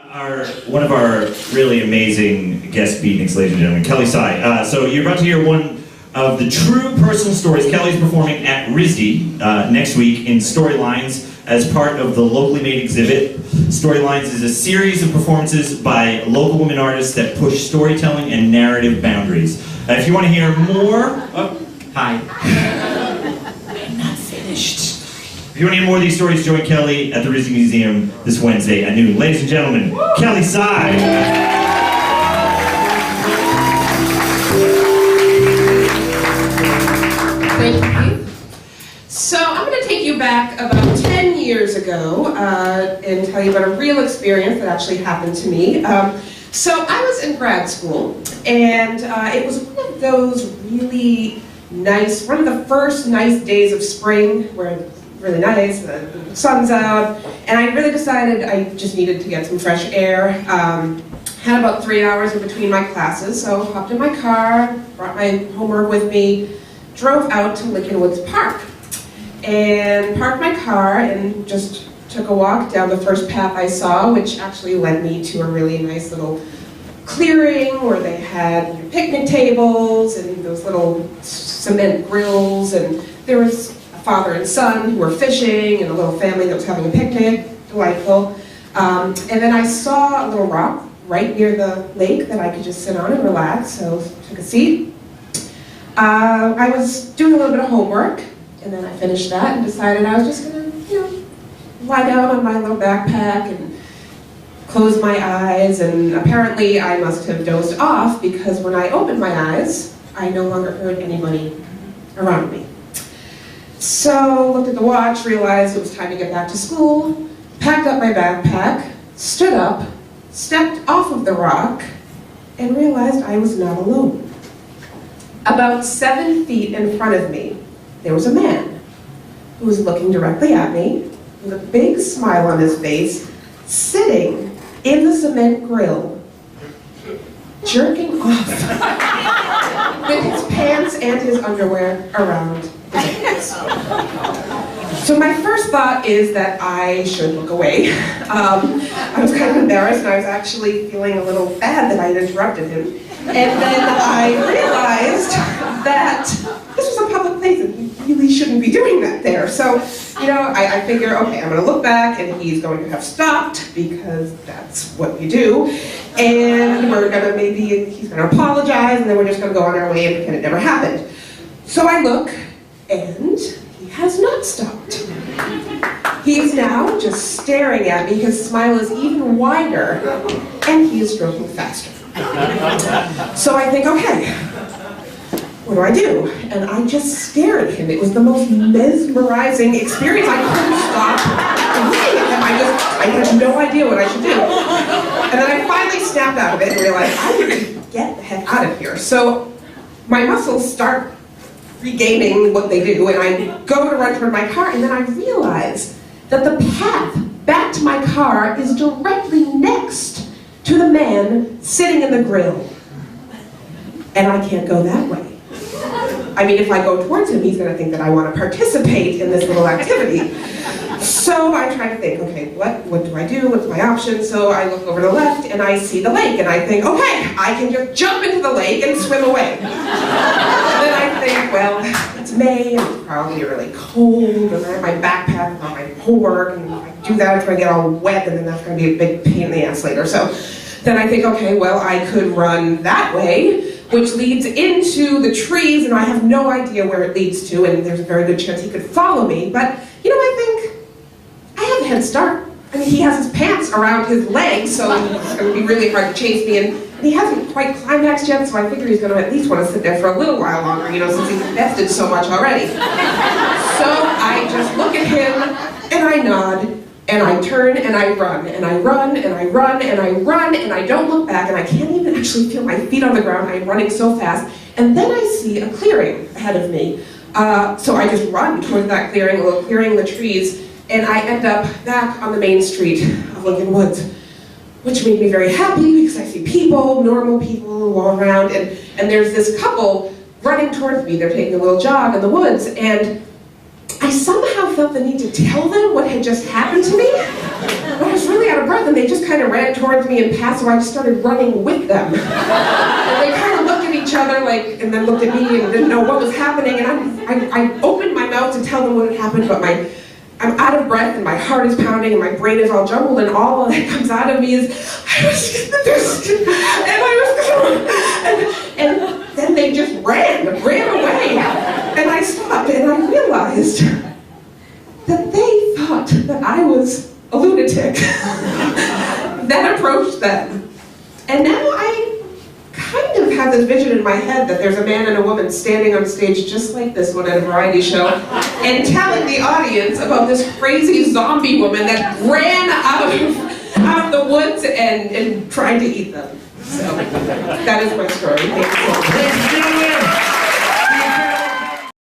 One of our really amazing guest beatniks, ladies and gentlemen, Kelly Seigh. So you're about to hear one of the true personal stories. Kelly's performing at Revue next week in Storylines as part of the locally made exhibit. Storylines is a series of performances by local women artists that push storytelling and narrative boundaries. If you want to hear more, hi. I'm not finished. If you want to hear more of these stories, join Kelly at the Revue Museum this Wednesday at noon. Ladies and gentlemen, Kelly Seigh. Thank you. So I'm going to take you back about 10 years ago and tell you about a real experience that actually happened to me. So I was in grad school, and it was one of those really nice, one of the first nice days of spring where it's really nice, the sun's out, and I really decided I just needed to get some fresh air. Had about 3 hours in between my classes, so hopped in my car, brought my homework with me, drove out to Lincoln Woods Park, and parked my car and just took a walk down the first path I saw, which actually led me to a really nice little clearing where they had picnic tables and those little cement grills, and there was a father and son who were fishing and a little family that was having a picnic. Delightful. And then I saw a little rock right near the lake that I could just sit on and relax, so took a seat. I was doing a little bit of homework, and then I finished that and decided I was just going to, lie down on my little backpack and close my eyes, and apparently I must have dozed off because when I opened my eyes, I no longer heard anybody around me. So, looked at the watch, realized it was time to get back to school, packed up my backpack, stood up, stepped off of the rock, and realized I was not alone. About 7 feet in front of me, there was a man who was looking directly at me with a big smile on his face, sitting in the cement grill, jerking off with his pants and his underwear around his ankles. So my first thought is that I should look away. I was kind of embarrassed, and I was actually feeling a little bad that I had interrupted him. And then I realized that this was a public place and he really shouldn't be doing that there. So, I figure, okay, I'm going to look back and he's going to have stopped because that's what you do. And we're going to he's going to apologize, and then we're just going to go on our way and pretend it never happened. So I look, and he has not stopped. He is now just staring at me. His smile is even wider, and he is stroking faster. So I think, okay, what do I do? And I just stare at him. It was the most mesmerizing experience. I couldn't stop looking at him. I had no idea what I should do. And then I finally snapped out of it and realized I need to get the heck out of here. So my muscles start regaining what they do, and I go to run toward my car, and then I realize that the path back to my car is directly next to the man sitting in the grill. And I can't go that way. I mean, if I go towards him, he's going to think that I want to participate in this little activity. So I try to think, okay, what do I do? What's my option? So I look over to the left, and I see the lake, and I think, okay, I can just jump into the lake and swim away. And then I think, well, it's May, and it's probably really cold, and I have my backpack and all my homework, and if I do that, I'm going to get all wet, and then that's going to be a big pain in the ass later. So then I think, okay, well, I could run that way, which leads into the trees, and I have no idea where it leads to, and there's a very good chance he could follow me. But, I think I have a head start. I mean, he has his pants around his legs, so it's going to be really hard to chase me, and he hasn't quite climaxed yet, so I figure he's going to at least want to sit there for a little while longer, since he's invested so much already. So I just look at him, and I nod, and I turn, and I run, and I run, and I run, and I run, and I don't look back, and I can't even actually feel my feet on the ground. I'm running so fast. And then I see a clearing ahead of me. So I just run towards that clearing, a little clearing in the trees, and I end up back on the main street of Lincoln Woods, which made me very happy because I see people, normal people, all around, and there's this couple running towards me. They're taking a little jog in the woods, and I somehow felt the need to tell them what had just happened to me. I was really really out of breath, and they just kind of ran towards me and passed, so I just started running with them. And they kind of looked at each other, like, and then looked at me and didn't know what was happening, and I opened my mouth to tell them what had happened, but I'm out of breath, and my heart is pounding, and my brain is all jumbled, and all that comes out of me is, and then they just ran away. And I stopped, and I realized that they thought that I was a lunatic that approached them. And now I kind of have this vision in my head that there's a man and a woman standing on stage just like this one at a variety show and telling the audience about this crazy zombie woman that ran out of the woods and tried to eat them. So that is my story. Thank you so much.